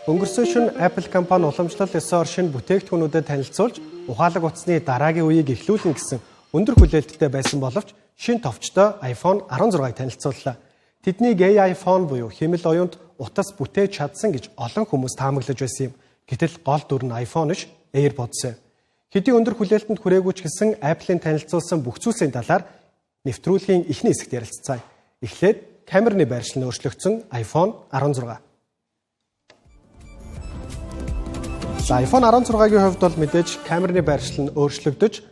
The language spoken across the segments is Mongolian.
Өнгөрсөн шөнө Apple компани уламжлал ёсоор шинэ бүтээгдэхүүнүүдэд танилцуулж, ухаалаг утасны дараагийн үеийг эхлүүлнэ гэсэн өндөр хүлээлттэй байсан боловч шинэ товчтой iPhone 16-ыг танилцууллаа. Тэднийг AI phone буюу хэмэл оюунд утас бүтээж чадсан гэж олон хүмүүс таамаглаж байсан юм. Гэтэл гол дүр нь iPhone ш AirPods. Хэдий өндөр хүлээлтэнд хүрээгүй ч гэсэн Apple-ийн танилцуулсан бүх зүйлсийн талаар нэвтрүүлгийн эхний хэсэгт ярилццгаая. Эхлээд камерны байршил нь өөрчлөгдсөн iPhone 16. iPhone 16-гийн хувьд бол мэдээж камерны байршил нь өөрчлөгдөж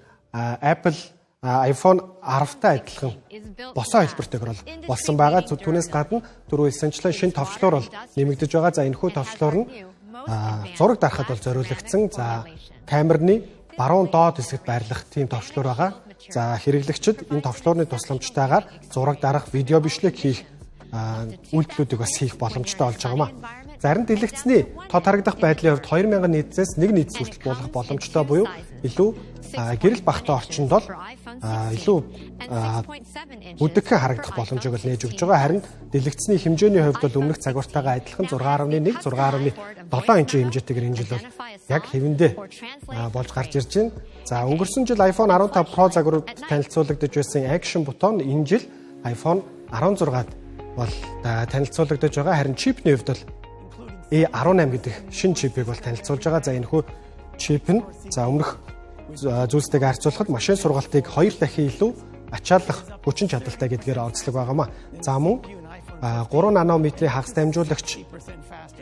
Apple iPhone 10-тай адилхан босоо хэлбэртэйгээр болсон байгаа. Түүнээс гадна түрүү хэлсэнчлэн шинэ товчлуур бол нэмэгдэж байгаа. За энэхүү товчлуур нь зураг дарахад бол зориулагдсан. За камерны баруун доод хэсэгт байрлах тийм товчлуур байгаа. За хэрэглэгчид энэ товчлуурны тусламжтайгаар зураг дарах, видео бичлэг хийх үйлдэлүүдийг бас хийх боломжтой болж байгаамаа. Зарим дэлгэцний тод харагдах байдлын хувьд 2000 нийтсээс 1 нийтс хүртэл буулгах боломжтой буюу илүү гэрэл багтаа орчинд бол илүү бүдэгхэн харагдах боломжийг бол нээж өгч байгаа. Харин дэлгэцний хэмжээний хувьд бол өмнөх цагууртайгаа адилхан 6.1, 6.7 инчийн хэмжээтэйгээр энэ жил бол яг хэвэндээ болж гарч ирж байна. За өнгөрсөн жил iPhone 15 Pro загварууд танилцуулагдаж байсан Action бутон энэ жил iPhone 16-д бол танилцуулагдаж байгаа. Харин чипний хувьд бол A18 гэдэг шинэ чипийг бол танилцуулж байгаа. За энэ хүү чип нь за өмнөх зүйлстэйг харьцуулахад машин сургалтыг 2 дахин илүү ачааллах хүчин чадалтай гэдгээр онцлог байгаамаа. За мөн 3 нанометрийн хагас дамжуулагч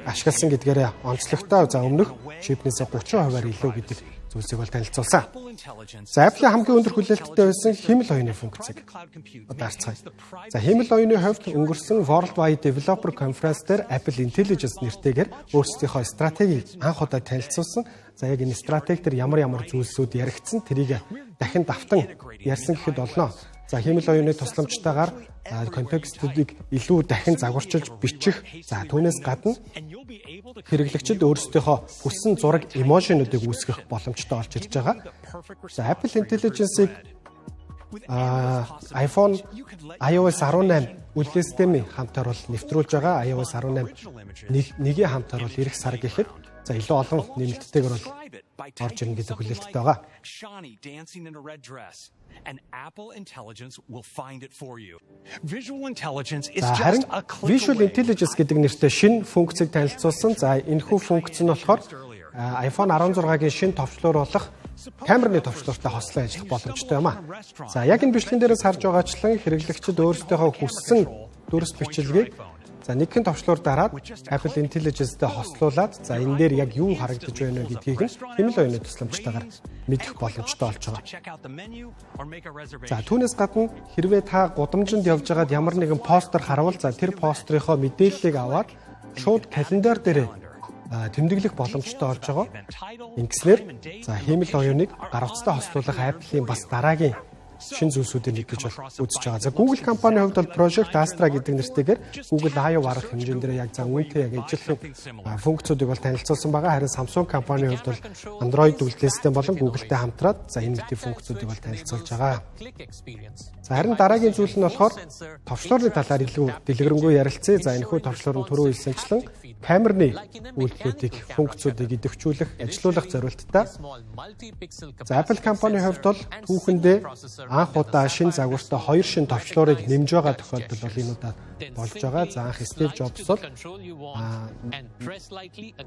ашигласан гэдгээр онцлогтой. За өмнөх чипнээс 30%-аар илүү гэдэг зүйлсийг бол танилцуулсан. За Apple-ийн хамгийн өндөр хүлээлттэй байсан хэмэл оюуны функцийг дарцгаая. За хэмэл оюуны хувьд өнгөрсөн Worldwide Developer Conference дээр Apple Intelligence нэртэйгээр өөрсдийнхөө стратегийг анх удаа танилцуулсан. За яг энэ стратеги төр ямар зүйлсүүд яригдсан тэрийг дахин давтан ярьсан гэхэд болно. За хэмэл оюуны тусламжтайгаар контекстүүдийг илүү дахин загварчилж бичих. За түүнээс гадна хэрэглэгчид өөрсдийнхөө хүссэн зураг эможинуудыг үүсгэх боломжтой болж ирж байгаа. За Apple Intelligence-ийг iPhone iOS 18 үйлдэл системийн хамтаар бол нэвтрүүлж байгаа. iOS 18 1-ийн хамтаар бол эх сар гэхэд за илүү олон нэмэлттэйгээр бол орж ирнэ гэдэг хүлээлттэй байгаа. And Apple Intelligence will find it for you. Visual Intelligence is just a Visual Intelligence гэдэг нэртэй шинэ функцийг танилцуулсан. За энэхүү функц нь болохоор iPhone 16-гийн шинэ товчлуур болох камерны товчлууртай хослон ажиллах боломжтой юм аа. За яг энэ бичлэгэн дээрээс харж байгаачлан хэрэглэгчид өөрсдийнхөө хүссэн дүрс бичлэгийг за нэгэн товчлуур дараад Apple Intelligence-тэй хослуулад за энэ дээр яг юу харагдаж байна вэ гэдгийг хэмэл оюуны тусламжтайгаар мэдэх боломжтой болж байгаа. За түүнээс гадна хэрвээ та гудамжинд явж байгаад ямар нэгэн постэр харавал за тэр пострийнхоо мэдээллийг аваад шууд календар дээр тэмдэглэх боломжтой болж байгаа. Ингэснээр за хэмэл оюуныг гар утастай хослуулах Apple-ийн бас дараагийн шинэ зүйлсүүдийг нэгдэж үзэж байгаа. За Google компани хувьд бол Project Astra гэдэг нэртэйгээр Google I/O арга хэмжээндээ яг за үүнтэй яг ажиллах функцүүдийг бол танилцуулсан байгаа. Харин Samsung компани хувьд бол Android үйлдэл систем болон Google-тэй хамтраад за энэ мэт функцүүдийг бол танилцуулж байгаа. За харин дараагийн зүйл нь болохоор товчлуурны талаар илүү дэлгэрэнгүй ярилцъя. За энэхүү товчлуур нь түрүү хэлсэнчлэн камерны үйлдэлүүдийг функцүүдийг идэвхжүүлэх, ажилуулах зорилттой. За Apple компани хувьд бол түүхэндээ анх удаа шинэ загвартай 2 шинэ товчлуурыг нэмж байгаа тохиолдол бол энэ удаа болж байгаа. За анх Steve Jobs бол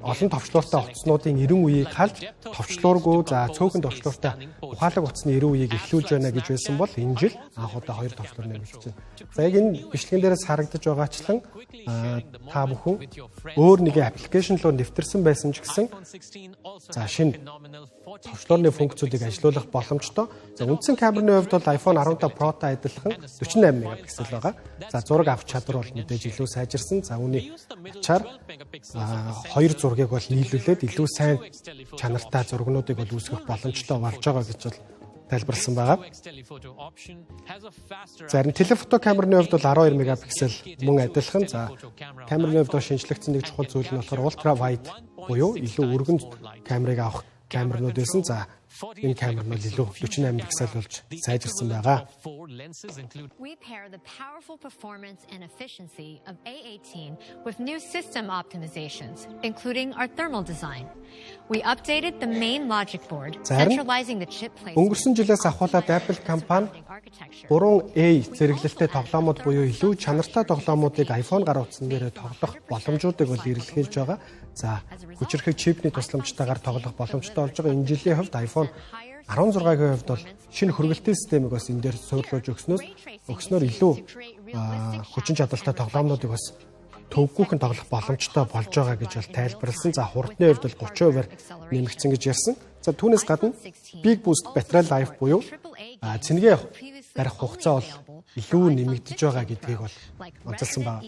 олон товчлууртай утаснуудын 90 үеийг халж товчлуургүй за цөөхөн товчлууртай ухаалаг утасны 90 үеийг эхлүүлж байна гэж байсан бол энэ жил анх удаа 2 товчлуур нэмэгдэж байна. За яг энэ бичлэгэн дээрээс харагдаж байгаачлан та бүхэн өөр нэгэн аппликейшн руу нэвтэрсэн байсан ч гэсэн за шинэ товчлуурны функцүүдийг ажилуулах боломжтой. За үндсэн камерны хувьд бол iPhone 15 Pro-тай адилхан 48 мегапиксел байгаа. За зураг авах чадвар бол мэдээж илүү сайжирсан. За үүний ачаар 2 зургийг бол нийлүүлээд илүү сайн чанартай зургнуудыг бол үүсгэх боломжтой болж байгаа гэж бол тайлбарласан байгаа. Зарим телефото камерны хувьд бол 12 мегапиксел мөн адилхан. За камерны хувьд шинжлэгдсэн нэг чухал зүйл нь болохоор ультра wide буюу илүү өргөн камерыг авах камернууд байсан. За энэ камер нь илүү 48 пиксел болж сайжирсан байгаа. We pair the powerful performance and efficiency of A18 with new system optimizations, including our thermal design. We updated the main logic board, centralizing the chip placement. Өнгөрсөн жилээс ахуулаад Apple компани 3A зэрэглэлтэй тоглоомууд буюу илүү чанартай тоглоомуудыг iPhone гар утсан дээр тоглох боломжуудыг бол эрэлхийлж байгаа. За, хүчирхэг чипний тусламжтайгаар тоглох боломжтой болж байгаа. Энэ жилийн хувьд iPhone 16-гийн хувьд бол шинэ хөргөлтийн системийг бас энэ дээр суйрлуулж өгснөөр илүү хүчин чадалтай тоглоомнуудыг бас төвгүйхэн тоглох боломжтой болж байгаа гэж бол тайлбарласан. За, хурдны хувьд бол 30%-аар нэмэгдсэн гэж ярьсан. За, түүнээс гадна Big Boost Battery Life буюу цэнгээ барих хугацаа бол илүү нэмэгдэж байгаа гэдгийг бол онцолсон байна.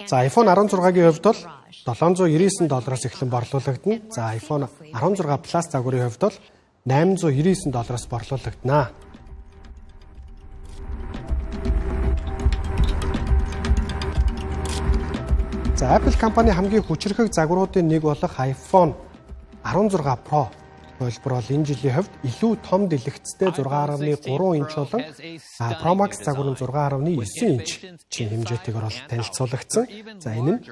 За, iPhone 16-гийн хувьд бол $799 эхлэн борлуулагдана. За, iPhone 16 Plus загварын хувьд бол $899 борлуулагдана. За, Apple компани хамгийн хүчирхэг загваруудын нэг болох iPhone 16 Pro хөлбөр бол энэ жилийн хувьд илүү том дэлгэцтэй 6.3 инч болон Pro Max загвар нь 6.9 инч чин хэмжээтэйгээр бол танилцуулагдсан. За, энэ нь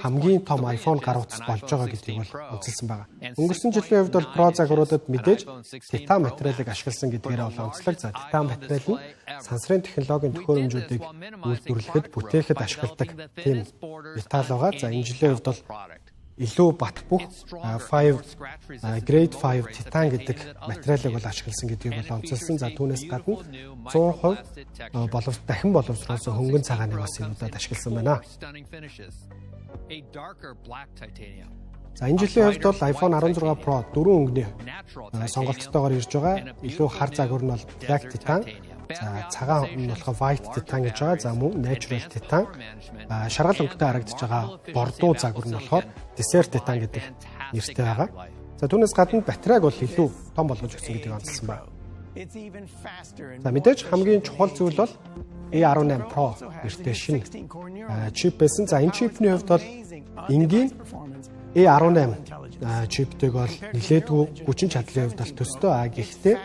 хамгийн том iPhone гар утас болж байгаа гэдгийг бол онцолсон байна. Өнгөрсөн жилийн хувьд бол Pro загваруудад мэдээж титан материалыг ашигласан гэдгээрээ бол онцлог. За, титан материал нь сансрын технологийн төхөөрөмжүүдийг үйлдвэрлэхэд, бүтээхэд ашигладаг тийм металл байгаа. За, энэ жилийн хувьд бол илүү бат бөх 5 Grade 5 Titan гэдэг материалыг бол ашигласан гэдгийг бол онцолсон. За, түүнээс гадна 100% дахин боловсруулсан хөнгөн цагааныг бас энэудад ашигласан байна. За, энэ жилийн хувьд бол iPhone 16 Pro 4 өнгөний сонголттойгоор ирж байгаа. Илүү хар загвар нь бол Black Titan. За, цагаан нь болохоор White Titan гэж байгаа. За, мөн Natural Titan. Шаргал өнгөтэй харагдаж байгаа бордуу загвар нь болохоор Desert Titan гэдэг нэртэй байгаа. За, түүнээс гадна батарейг бол илүү том болгож өгсөн гэдгийг онцлсан байна. За, мэдээж хамгийн чухал зүйл бол A18 Pro нэртэй шинэ чип байсан. За, энэ чипний хувьд бол энгийн A18 чиптэйг бол нэлээдгүй хүчин чадлын хувьд бол төстэй. Гэхдээ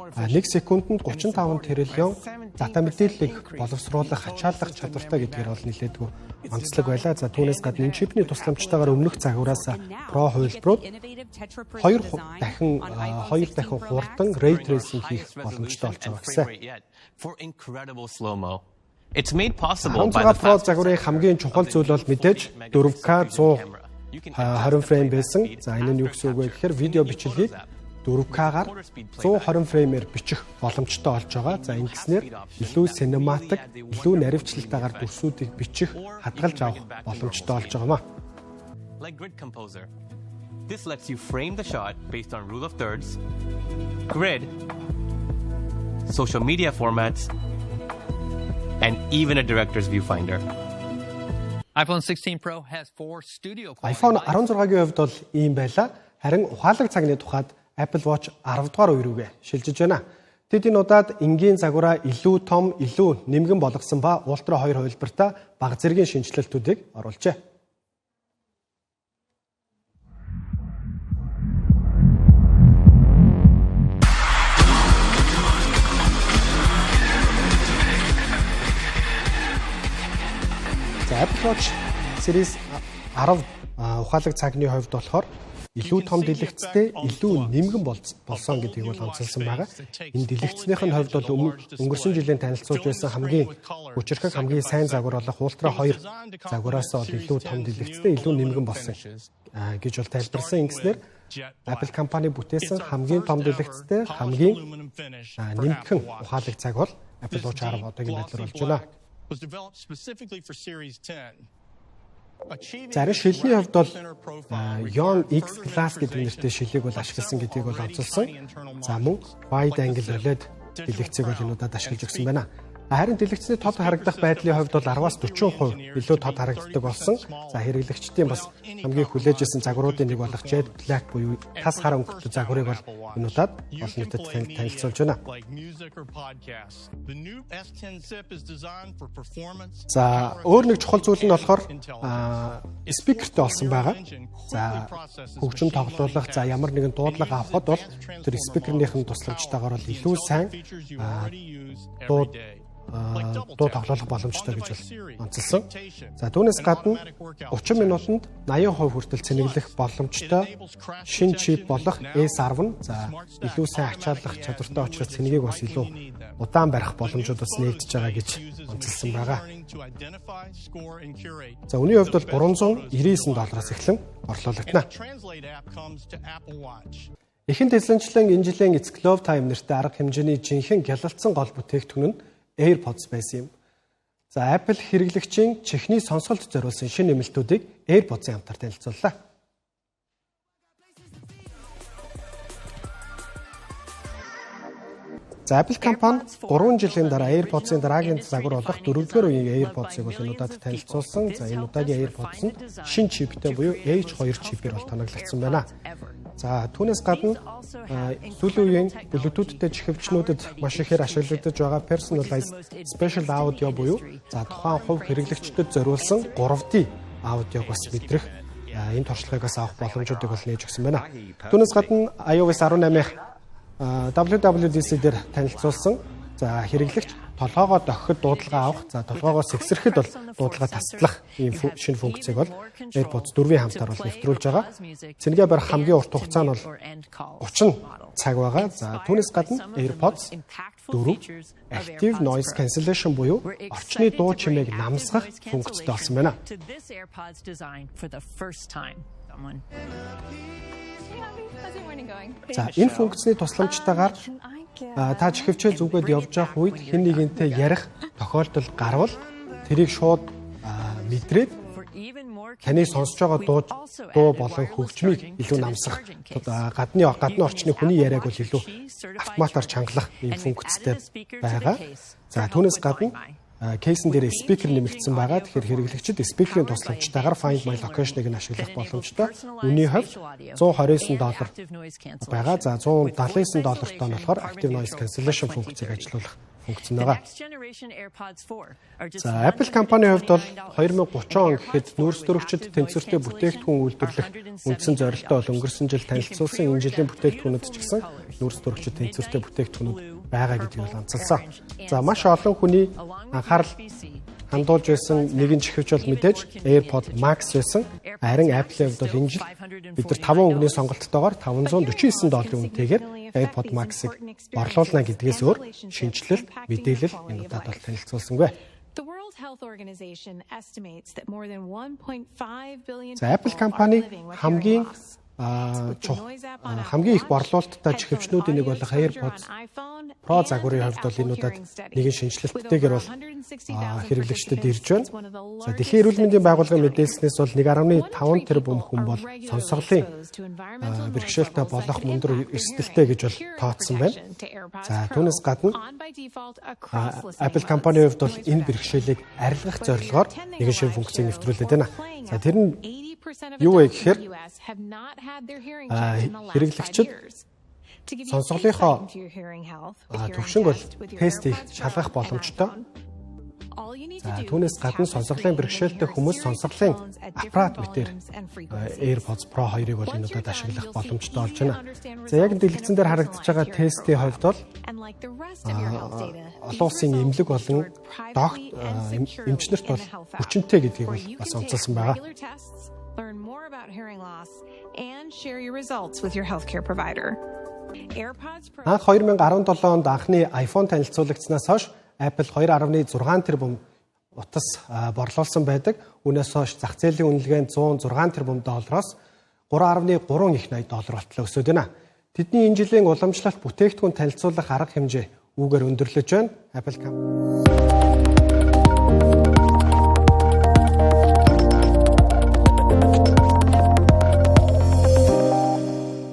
1 секундэд 35 тэрлион дата мэдээллийг боловсруулах ачааллах чадвартай гэдгээр бол нэлээдгүй онцлог байлаа. За, түүнээс гадна энэ чипний тусламжтайгаар өмнөх загвараас Pro хувилбарууд 2 дахин хурдан ray tracing хийх боломжтой болж байгаа гэсэн. It's made possible by the Pro загварын хамгийн чухал зүйл бол мэдээж 4K 120 фрейм байсан. За, энэ нь юу гэсэн үг вэ гэхээр видео бичлэгийг 4K-гаар 120 фреймээр бичих боломжтой болж байгаа. За, ингэснээр илүү cinematic, илүү наривчлалтайгаар дүрсүүдийг бичих, хадгалж авах боломжтой болж байгаамаа. Like Grid Composer. This lets you frame the shot based on rule of thirds, grid, social media formats, and even a director's viewfinder. iPhone 16 Pro has 4 studio quality. iPhone 16-гийн хувьд бол ийм байла. Харин ухаалаг цагны тухайд Apple Watch 10 дугаар үе рүүгээ шилжиж байна. Тэд энэ удаад энгийн загвараа илүү том, илүү нэмгэн болгосон ба Ultra 2 хувилбартай бага зэргийн шинжилэлтүүдийг оруулжээ. Apple Watch Series 10 ухаалаг цагны хувьд болохоор илүү том дэлгэцтэй, илүү нэмгэн болсон гэдгийг бол онцолсон байгаа. Энэ дэлгэцнийх нь хувьд бол өнгөрсөн жилийн танилцуулж байсан хамгийн хүчирхэг, хамгийн сайн загвар болох Ultra 2 загвараас бол илүү том дэлгэцтэй, илүү нэмгэн болсон гэж бол тайлбарсан. Ингэснээр Apple компани бүтээсэн хамгийн том дэлгэцтэй, хамгийн нэмгэн ухаалаг цаг бол Apple Watch 10 одоогийн байдлаар болж байна. Зарим шилний хувьд бол Ion X Class гэдэг нэртэй шилийг бол ашигласан гэдгийг бол онцолсон. За, мөн wide angle OLED дэлгэцийг бол энүүдад ашиглаж өгсөн байна. Харин дэлгэцний тод харагдах байдлын хувьд бол 10-аас 40% илүү тод харагддаг болсон. За хэрэглэгчдийн бас хамгийн хүлээж ирсэн загваруудын нэг болох Jet Black буюу тас хар өнгөтэй загварыг бол энэ удаад олон нийтэд танилцуулж байна. За өөр нэг чухал зүйл нь болохоор спикертэй болсон байгаа. За хөгжим тоглуулах, за ямар нэгэн дуудлага авахд бол тэр спикернийхэн тусламжтайгаар бол илүү сайн дуу тоглох боломжтой гэж бол онцлсан. За түүнээс гадна 30 минутанд 80% хүртэл цэнэглэх боломжтой шинэ чип болох S10 за илүү сайн ачааллах чадвартай учраас цэнэгийг бас илүү удаан барих боломжууд бас нэгдэж байгаа гэж онцлсан байгаа. За үүний хувьд бол $399 эхлэн орлуулагдана. Ихэнх тэслэнчлэн энэ жилийн It's Glove Time нэртэй арга хэмжээний жинхэнэ гялалцсан гол бүтээгдэхүүн нь AirPods байсан юм. За Apple хэрэглэгчийн чихний сонсголт зориулсан шинэ нэмэлтүүдийг AirPods-ийн хамтаар танилцууллаа. За Apple компани 3 жилийн дараа AirPods-ийн дараагийн загвар болох 4-р үеийн AirPods-ыг бол энэ удаад танилцуулсан. За энэ удаагийн AirPods нь шинэ чиптэй буюу H2 чипээр бол тоноглогдсон байна. За түүнээс гадна сүүлийн үеийн Bluetooth-тэй чихвчнүүдэд маш ихээр ашиглагдаж байгаа personalized special audio буюу за тухайн хувь хэрэглэгчдэд зориулсан 3D аудиог бас мэдрэх энэ туршлагаас авах боломжуудыг бол нээж өгсөн байна. Түүнээс гадна iOS 18-ийн WWDC дээр танилцуулсан за хэрэглэгч толгоогоо дохиход дуудлага авах, за толгоогоо сэгсрэхэд бол дуудлага таслах ийм шинэ функцийг бол AirPods 4-ийн хамтаар бол нэвтрүүлж байгаа. Цэнэгээ барих хамгийн урт хугацаа нь бол 30 цаг байгаа. За түүнээс гадна AirPods 4 Active Noise Cancellation буюу орчны дуу чимээг намсгах функцтэй болсон байна. За энэ функцны тусламжтайгаар та чихвчээ зүгээд явж явах үед хэн нэгэнтэй ярих тохиолдол гарвал тэрийг шууд мэдрээд таны сонсож байгаа дуу болон хөгжмийг илүү намсах гадны орчны хүний яриаг бол илүү автоматар чангалах ийм функцтэй байгаа. За түүнээс гадна кейсэн дээр спикер нэмэгдсэн байгаа. Тэгэхээр хэрэглэгчид спикерийн тусламжтайгаар Find My Location-ыг нь ашиглах боломжтой. Үүний хувьд $129 байгаа. За $179 тоо нь болохоор Active Noise Cancellation функцийг ажиллуулах функц байгаа. За Apple компанийн хувьд бол 2030 он гэхэд нүүрс төрөгчид тэнцвэртэй бүтээгдэхүүн үйлдвэрлэх үндсэн зорилттой бол өнгөрсөн жил танилцуулсан энэ жилийн бүтээгдэхүүнүүд ч гэсэн нүүрс төрөгчид тэнцвэртэй бүтээгдэхүүнүүд байгаа гэдгийг бол онцолсон. За маш олон хүний анхаарал хандуулж байсан нэгэн чихвч бол мэдээж AirPods Max байсан. Харин Apple-ийн хувьд бол энэ жил бид нар 5 өнгөний сонголттойгоор $549 үнэтэйгээр AirPods Max-ыг борлуулна гэдгээс өөр шинжилэлт, мэдээлэл энэ удаад бол танилцуулсангүй. За Apple компани хамгийн их борлуулалттай чихвчнүүдийн нэг болох AirPods Pro загварын хувьд бол энэ удаад нэгэн шинжилэлттэйгээр бол хэрэглэгчдэд ирж байна. За Дэлхийн эрүүл мэндийн байгууллагын мэдээлснээс бол 1.5 тэрбум хүн бол сонсголын бэрхшээлтэй болох мундар эрсдэлтэй гэж бол тооцсон байна. За түүнээс гадна Apple компанийн хувьд бол энэ бэрхшээлийг арилгах зорилгоор нэгэн шинэ функцийг нэвтрүүлээд байна. За тэр нь юу вэ гэхээр хэрэглэгчид сонсголынхоо төвшинг бол тестийг шалгах боломжтой. За түүнээс гадна сонсголын бэрхшээлтэй хүмүүс сонсголын аппарат мэтэр AirPods Pro 2-ыг бол энэ удаад ашиглах боломжтой болж байна. За яг дэлгэцэн дээр харагдаж байгаа тестийн хувьд бол олон улсын эмнэлэг болон эмчнэрт бол хүчинтэй гэдгийг бол бас онцолсон байгаа. Learn more about hearing loss and share your results with your healthcare provider. Анх 2017 онд анхны iPhone танилцуулагдсанаас хойш Apple 2.6 тэрбум утас борлуулсан байдаг. Үүнээс хойш зах зээлийн үнэлгээ нь $106 тэрбум $3.3 их $80 болтлоо өсөд байна. Тэдний энэ жилийн уламжлалт бүтээгдэхүүн танилцуулах арга хэмжээ үүгээр өндөрлөж байна. Apple